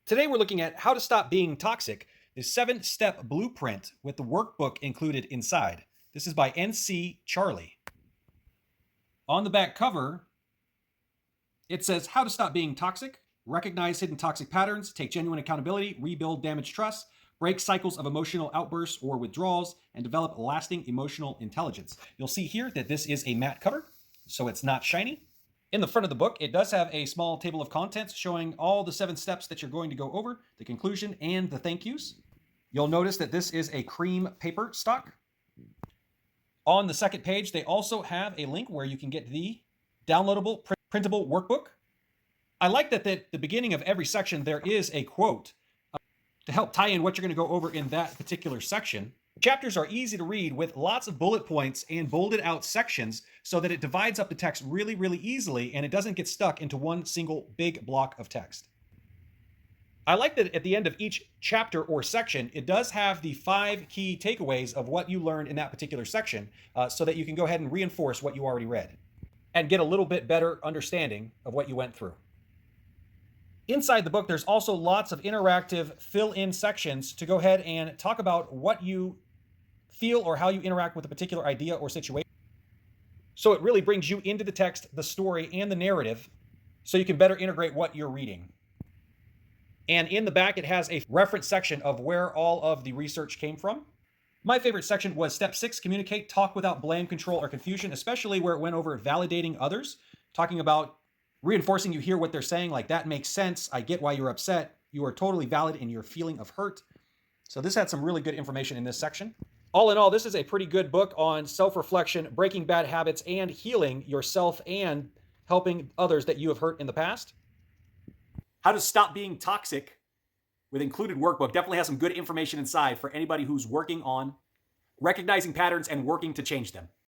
Today we're looking at how to stop being toxic, the 7-step blueprint with the workbook included inside. This is by NC Charlie. On the back cover, it says how to stop being toxic, recognize hidden toxic patterns, take genuine accountability, rebuild damaged trust, break cycles of emotional outbursts or withdrawals, and develop lasting emotional intelligence. You'll see here that this is a matte cover, so it's not shiny. In the front of the book, it does have a small table of contents showing all the 7 steps that you're going to go over, the conclusion, and the thank yous. You'll notice that this is a cream paper stock. On the second page, they also have a link where you can get the downloadable printable workbook. I like that at the beginning of every section, there is a quote to help tie in what you're going to go over in that particular section. Chapters are easy to read with lots of bullet points and bolded out sections so that it divides up the text really, really easily and it doesn't get stuck into one single big block of text. I like that at the end of each chapter or section, it does have the 5 key takeaways of what you learned in that particular section so that you can go ahead and reinforce what you already read and get a little bit better understanding of what you went through. Inside the book, there's also lots of interactive fill-in sections to go ahead and talk about what you feel or how you interact with a particular idea or situation. So it really brings you into the text, the story, and the narrative so you can better integrate what you're reading. And in the back, it has a reference section of where all of the research came from. My favorite section was step 6, communicate, talk without blame, control, or confusion, especially where it went over validating others, talking about reinforcing you hear what they're saying, like that makes sense, I get why you're upset, you are totally valid in your feeling of hurt. So this had some really good information in this section. All in all, this is a pretty good book on self-reflection, breaking bad habits, and healing yourself and helping others that you have hurt in the past. How to Stop Being Toxic with included workbook definitely has some good information inside for anybody who's working on recognizing patterns and working to change them.